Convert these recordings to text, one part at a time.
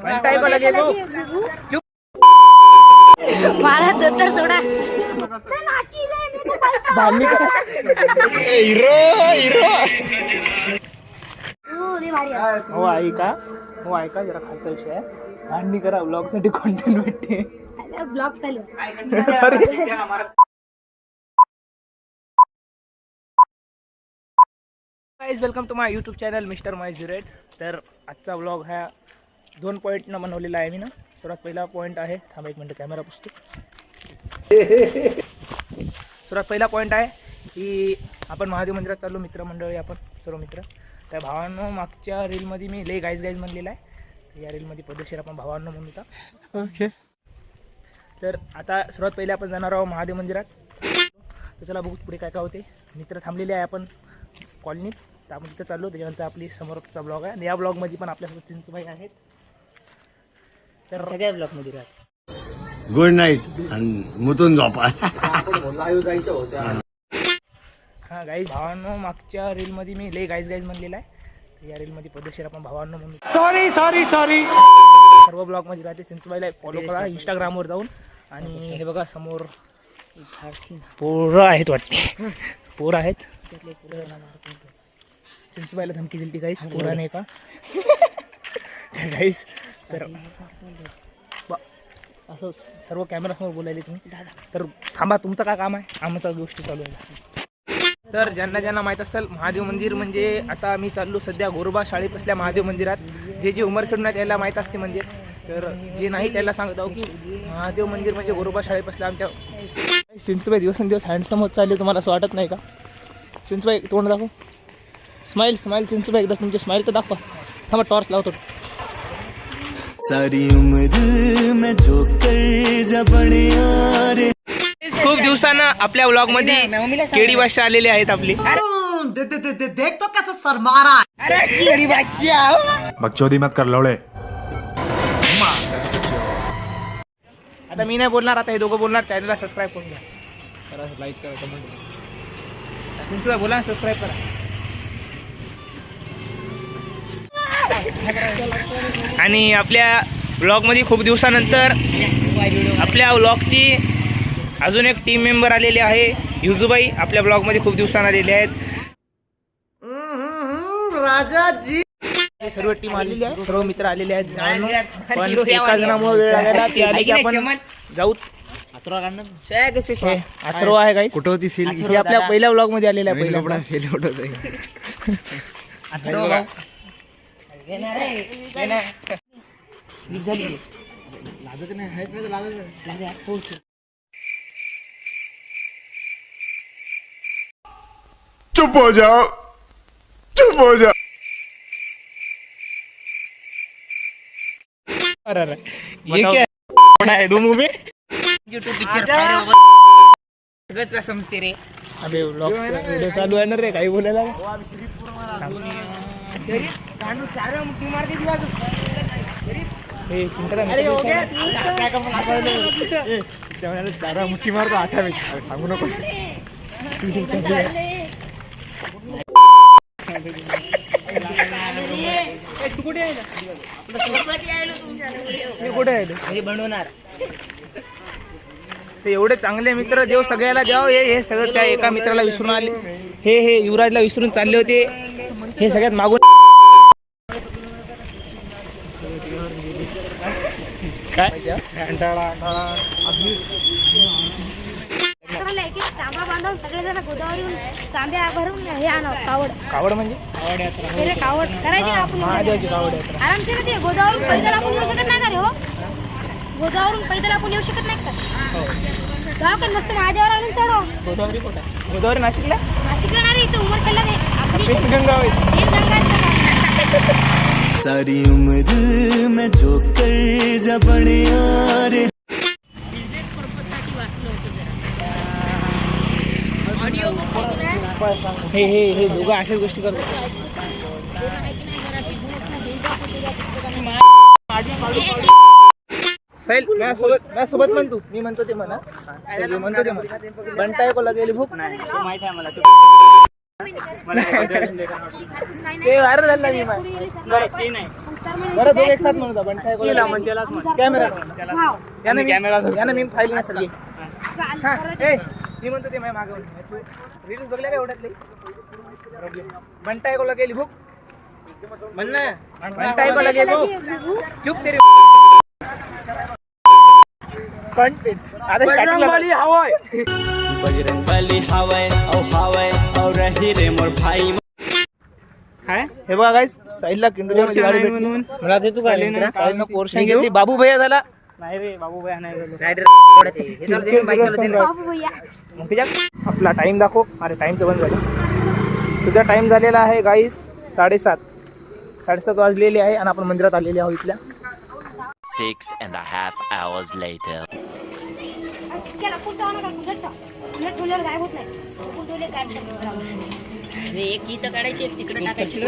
म्हणताय को लगे वो चुप मारा तर सोडा भांडी का हिरो हिरो हो ऐका जरा खालचा विषय आहे. भांडणी करा व्लॉग साठी कंटेंट भेटते. ब्लॉग चालू sorry guys, welcome to my YouTube channel mister my 08. तर आजचा व्लॉग हा 2 पॉईंटनं बनवलेला आहे मी ना. सर्वात पहिला पॉईंट आहे, थांबा एक मिनटं कॅमेरा पुसतो. सर्वात पहिला पॉईंट आहे की आपण महादेव मंदिरात चाललो मित्रमंडळी, आपण सर्व मित्र. त्या भावांनो मागच्या रीलमध्ये मी लय गाईज म्हणलेला आहे. या रीलमध्ये पद्धतशीर आपण भावांनो म्हणून होता. ओके, तर आता सर्वात पहिले आपण जाणार आहोत महादेव मंदिरात. तर चला बघू पुढे काय काय होते. मित्र थांबलेले आहे आपण कॉलनीत, तर आपण तिथं चाललो. त्याच्यानंतर आपली समोरचा ब्लॉग आहे आणि या ब्लॉगमध्ये पण आपल्यासोबत चिंचूबाई आहेत. तर सगळ्या ब्लॉगमध्ये राहत. गुड नाईट आणि मुतून झोपा. हां गाईज, भावांनो मागच्या रीलमध्ये मी लय गाईज म्हणलेला आहे. या रीलमध्ये पद्धतशीर आपण भावांनो म्हणून सॉरी सर्व ब्लॉगमध्ये राहते. चिंचूबाईला फॉलो करा इंस्टाग्रामवर जाऊन. आणि हे बघा समोर पोरं आहेत वाटते, पोरं आहेत. चिंचूबाईला धमकी दिली ती गाईस पोराने का गाईस. तर असं सर्व कॅमेरासमोर बोलायले तुम्ही. तर थांबा, तुमचं काय काम आहे, आमच्या गोष्टी चालू आहे. तर ज्यांना माहीत असेल महादेव मंदिर म्हणजे, आता मी चाललो सध्या गोरबा शाळेपासल्या महादेव मंदिरात. जे उमरखेडून आहे त्याला माहीत असते मंदिर. तर जे नाही त्याला सांगत आहो की महादेव मंदिर म्हणजे गोरबा शाळेपासल्या आमच्या. चिंचूबाई दिवसेंदिवस हँडसम होत चालले, तुम्हाला असं वाटत नाही का? चिंचूबाई तोंड दाखव, स्माइल चिंचूबाई एकदा तुमची स्माइल तर दाखवा. थांबा टॉर्च लावतो. सारी उम्र मैं जोकर जबणिया रे. खूप दिवसानं आपल्या व्लॉग मध्ये केडी भाषा आलेली आहेत आपली. देख तो कैसे शर्मा रहा है. अरे केडी भाषा बकचोदी मत कर लवड़े. आता मी नाही बोलणार, आता हे दोघं बोलणार. चॅनलला सबस्क्राईब करून घ्या, करा, लाईक करा, कमेंट करा. चिंचूबाई बोला, सबस्क्राईब करा. आणि आपल्या व्लॉगमध्ये खूप दिवसानंतर आपल्या व्लॉगची अजून एक टीम मेंबर आलेले आहे. युजूबाई आपल्या ब्लॉगमध्ये खूप दिवसांनी आलेले आहेत. राजा जी सर्व टीम आलेली आहे, सर्व मित्र आलेले आहेत. पण एका जणामुळे वेळ लागला, ते आले की आपण जाऊ. अथर्व आहे काही कुठं होती सील? हे आपल्या पहिल्या ब्लॉग मध्ये आलेला आहे. पहिला चुप हो जाओ, चुप हो जाओ. अरे ये क्या है रूम में यूट्यूब पिक्चर सगळं समजते रे. अबे व्लॉग व्हिडिओ चालू आहे ना रे, काही बोलायला. मुठी मारतो आता सांगू नको. तू कुठे आहे? मी कुठे आहे बनवणार. ते एवढे चांगले मित्र देव सगळ्याला द्याव. हे सगळं त्या एका मित्राला विसरून आले. हे युवराजला विसरून चालले होते. हे सगळ्यात मागून काय तांबा बांधून सगळेजण गोदावरीहून तांब्या भरून हे आणा. कावड म्हणजे कावड करायची आपण महादेवाची कावड यात्रा. आरामशीर ते गोदावरून पैदल आपण येऊ शकत नाही का रे? हो, गोदावरून पैदल आपण येऊ शकत नाही का? गावकडे मस्त महादेवावर आणून चढव. गोदावरी कुठे आहे? गोदावरी नाशिकला नाही रे, इथं उमरखेडला आपली गंगा होईल. सारी उम्र मैं जोकर जबणिया रे. बिझनेस पर्पज साठी वाचलं होतं जरा. ऑडिओ हे दोघं अशाच गोष्टी करतात. सैल माझ्यासोबत म्हण तू. मी म्हणतो ते म्हणा, म्हणतो ते म्हणा. बनताय को लगेली भूक नाही माहिती आहे मला. ते व्हायरल झालं मी नाही बरं दोघं एक साथ म्हणून बंटाय कॅमेरा यानं मी फाईल नसली मी म्हणतो ते माझ्या मागवून तू रील्स बघल्या का एवढ्यातले बंटाय कोला गेली भूक म्हण ना बंटाय कोला गेली चुप तेरी कंटेंट आता बजरंगबली हवाय बजरंगबली हवाय औ रही रे मोर भाई हे बघा गाईस साईडला किंडोच्या गाडी म्हणून मला ते तू काय साईडनं पोर्शन घेतली बाबू भैया झाला नाही रे बाबू भैया नाही बाबू भैया मग तिच्या आपला टाइम दाखव अरे टाइमचं बंद झालं सुद्धा टाइम झालेला आहे गाईस 7:30 वाजलेले आहे आणि आपण मंदिरात आलेले आहोत इथल्या 6.5 hours later. त्याला फोटो आणा काढून घेतो नेट ठेवल्यावर गायब होत नाही फोटो ठेवले गायब एक इथं काढायची एक तिकडे टाकायची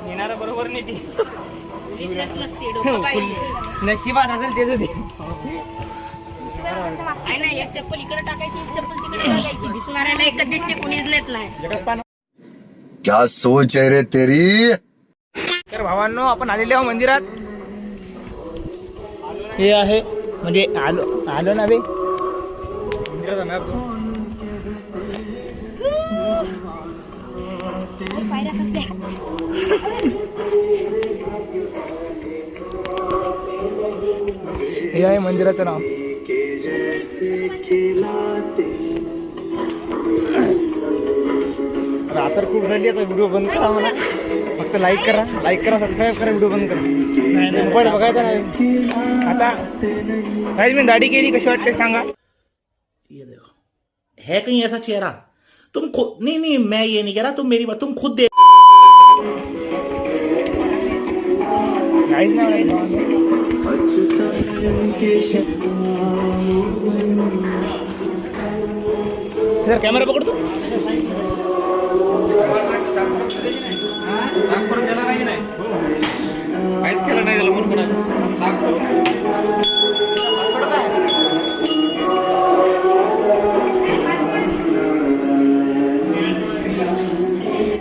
येणार बरोबर नाही ती नशिबात असेल तेच होते नाही एक चप्पल इकडे टाकायची एक चप्पल तिकडे टाकायची दिसणाऱ्याला एकच दिसते कोणीच नेत नाही क्या सोच है रे तेरी? तर भावांनो आपण आलेले आहोत मंदिरात हे आहे म्हणजे आलो ना बे मंदिराचा मॅप पायऱ्या कसल्या हे आहे मंदिराचं नाव रात्र खूप झाली आता व्हिडिओ बंद करा मला फक्त लाईक करा सबस्क्राईब करा व्हिडिओ बंद करा मोबाईल बघायचा नाही आता काही मी दाढी केली कशी वाटते सांगा है कहीं ऐसा चेहरा तुम खुद नहीं मैं ये नहीं कह रहा तुम मेरी बात तुम खुद देख काहीच नाही सर कॅमेरा पकडतो काहीच केलं नाही त्याला म्हणून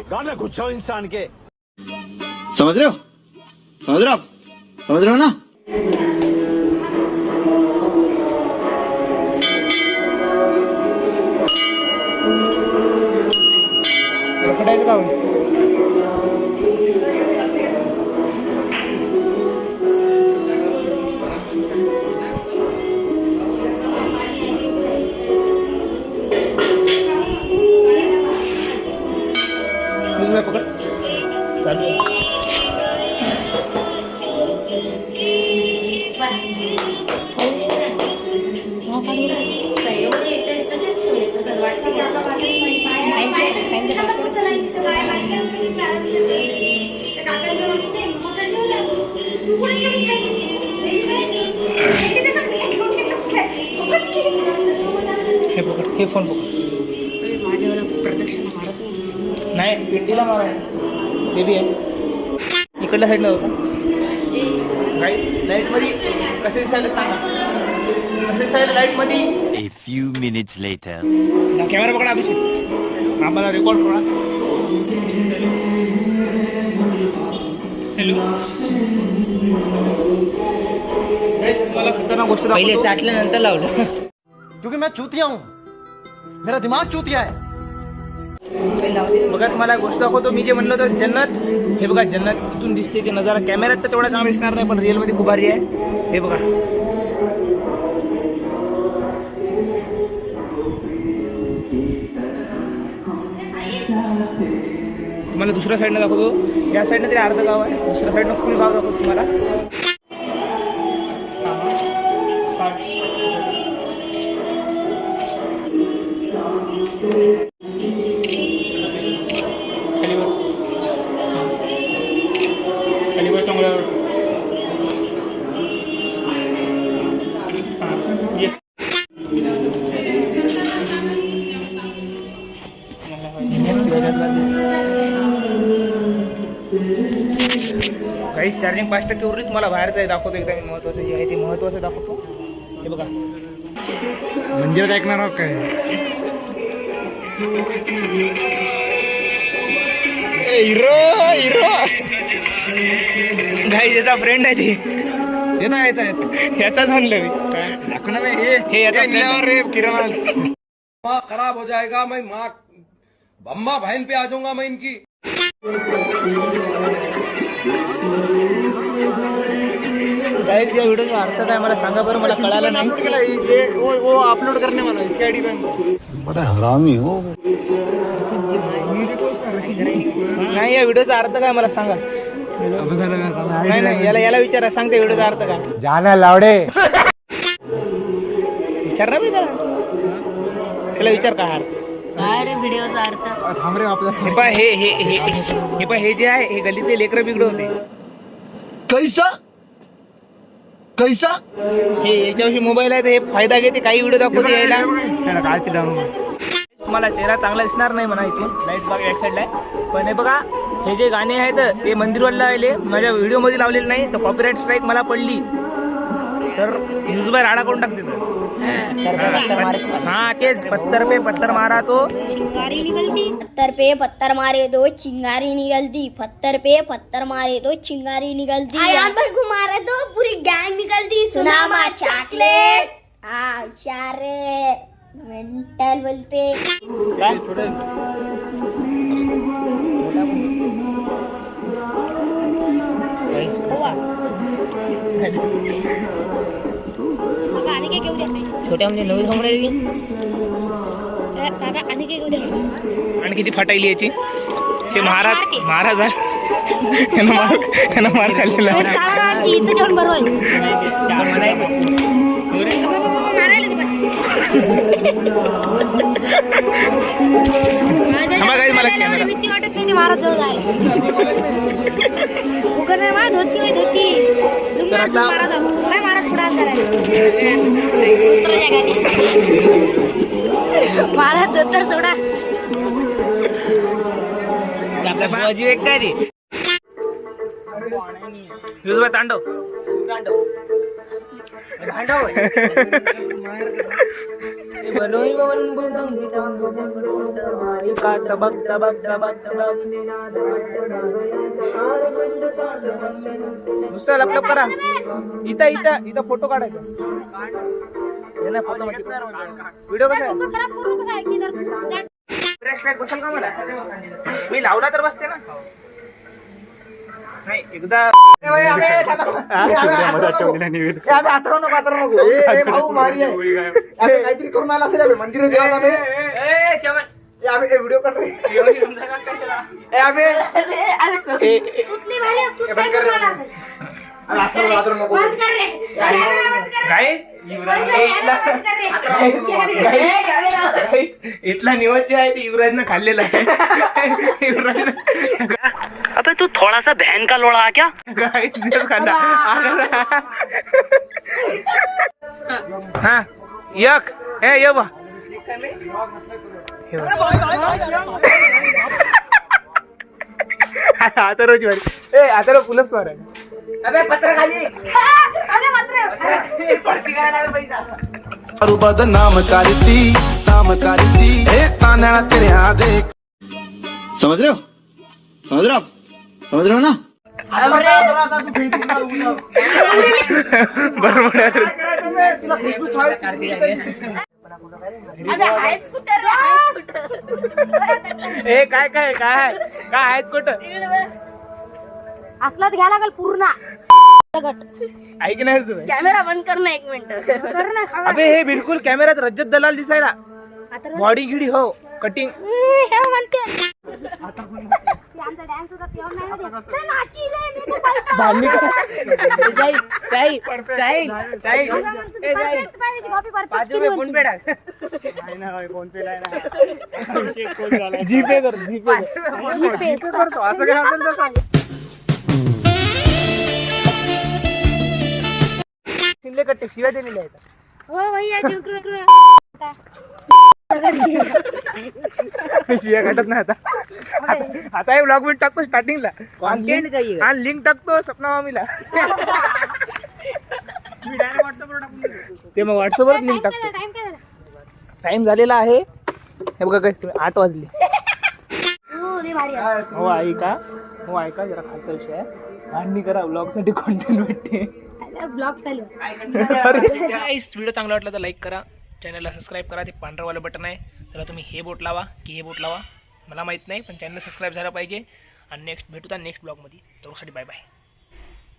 गाना गुच्छा इंसान के समझ रहे हो आप समझ रहे हो ना पकडायचं का पकड चालू हे पकड हे फोन पकड नाही पिंडीला मारा ते बी आहे इकडल्या साईडला होता गाईस लाईटमध्ये कसे दिसायला सांगा कसे दिसायला लाईटमध्ये A few minutes later. Camera पकडा अभिषेक आम्हाला रेकॉर्ड करा हॅलो गाईस तुम्हाला खतरनाक गोष्ट पहिले चाटल्यानंतर लावलं क्योंकि मैं चूतिया हूँ मेरा दिमाग चूतिया है बघा तुम्हाला गोष्ट दाखवतो मी जे म्हणलं होतं जन्नत हे बघा जन्नत इथून दिसते ते नजारा कॅमेऱ्यात तर तेवढा चांगला दिसणार नाही पण रिअलमध्ये खूप भारी आहे हे बघा तुम्हाला दुसऱ्या साईडनं दाखवतो या साईडनं तरी अर्ध गाव आहे दुसऱ्या साईडनं फुल गाव दाखवतो तुम्हाला खाली टोंगळ्यावर काही चार्जिंग 5% उरली तुम्हाला बाहेरचं आहे दाखवतो एकदम महत्त्वाचं जे आहे ते महत्त्वाचं दाखवतो हे बघा मंदिरात ऐकणार आहोत काय हिरो हिरो गाईज याचा फ्रेंड आहे ते. येता येता येता याचाच म्हणलं मी. दाखव ना बे, हे याचा हे निलावर रे किरण खराब हो जाएगा मैं माँ अम्मा बहन पे आ जाऊंगा मैं इनकी. गाईज या व्हिडिओचा अर्थ काय मला सांगा बरं, मला कळालं नाही. अपलोड केला ये वो अपलोड करने वाला इसकी आईडी पे बड़ा हरामी हो. नाही या व्हिडिओचा अर्थ काय मला सांगा. नाही नाही याला विचारा, सांगते व्हिडिओचा अर्थ काय. जाना लावडे विचार ना मी त्याला विचार काय अर्थ. काय रे व्हिडिओचा अर्थ? थांब रे आपला हे पहा हे जे आहे हे गल्लीतले लेकरं बिघडवते. कैसा कैसा हे याच्याविषयी मोबाईल आहे तर हे फायदा घेते, काही व्हिडिओ दाखवते यायला. काय ते डाऊनलोड तुम्हाला चेहरा चांगला दिसणार नाही म्हणा इथे लाईट बाग बॅक साईडला आहे. पण हे बघा हे जे गाणे आहेत ते मंदिरवाला लावले, माझ्या व्हिडिओमध्ये लावलेले नाही तर कॉपीराईट स्ट्राईक मला पडली तर यूज बाय राडा करून टाकते. हा तेच पत्थर पे पत्थर मारा तो चिंगारी निकलती. पत्थर पे पत्थर मारे दो चिंगारी निकलती. पत्थर पे पत्थर मारे दो चिंगारी निकलती. आयाम पर घुमारे दो पूरी गैंग निकलती. सुनामा चॉकलेट इशारे मेंटल बोलते. छोट्या म्हणजे नवी थांबडे आणि किती फटायली याची. ते महाराज आहे यानं मार खाल्लेला आहे. थांबा काही मला कॅमेरा भीती वाटत नाही महाराज जवळ जायला. उघडणार महाराज धोती होय धोती जुमणार महाराज काय महाराज पुढे महाराज धोतर सोडा. आपल्या भावाची एक काय रे युजबाई तांडव नुसतं लपलप करा. इथं फोटो काढायचा. फोटो व्हिडिओ कसा डोकं खराब करू नका की जर बसेल का मला. मी लावला तर बसते ना. नाही एकदा भाऊ मारी आहे काहीतरी करून आला असेल मंदिर देवाचा व्हिडिओ कर रे. कुठली भाली असतो काय तुम्हाला असेल. बंद कर रे कॅमेरा बंद कर. गाईस इथला निवड जे आहे ते युवराजनं खाल्लेला आहे. युवराजनं अबे तू थोड़ा सा बहन का लोड़ा आ क्या. गाईस खाल्ला. हा एक हे ये बा आता रोज वारी आता रोज पुलस वार आहे. अबे पत्र खाली अरे मात्र पडती काय लागेल पैसा. नाम करती ए ताना तेरे यहाँ देख. समझ रहे हो समझ रहे हो आप समझ रहे हो ना. बरोबर ए काय काय काय काय आहेच कुठं असलाच घ्या लागल पूर्ण. ऐक नाही तुझं. कॅमेरा बंद कर ना 1 मिनिट. कर ना. अबे हे बिलकुल कॅमेऱ्यात रजत दलाल दिसायला. बॉडी गिडी हो कटिंग हे म्हणते आमचा डान्स होता तेव्हा नाही ना ते. नाची रे मी तो पैसा भांडी फोन पे टाक. जीपे कर जीपे करतो असं काय आपण तर सांग. शिंदे कट्टे शिव्या दिलेल्या आहेत. हो भैया जिंकरू शिव्या काटत नाही आता हे ब्लॉग बीट टाकतो स्टार्टिंगला. आणि लिंक टाकतो सपना मामीला. ते मग व्हॉट्सअपवर लिंक टाकतो. टाइम काय झाला. टाइम झालेला आहे हे बघा काय 8 वाजले. हो ऐका हो ऐका जरा खालचा विषय आहे भांडणी करा ब्लॉगसाठी कॉन्टेंट भेटते ब्लॉग चालू सॉरी व्हिडिओ चांगला वाटला तर लाईक करा चॅनलला सबस्क्राईब करा ते पांढरवालं बटन आहे त्याला तुम्ही हे बोट लावा की हे बोट लावा मला माहीत नाही पण चॅनल सबस्क्राईब झाला पाहिजे आणि नेक्स्ट भेटूया नेक्स्ट ब्लॉगमध्ये तोसाठी बाय बाय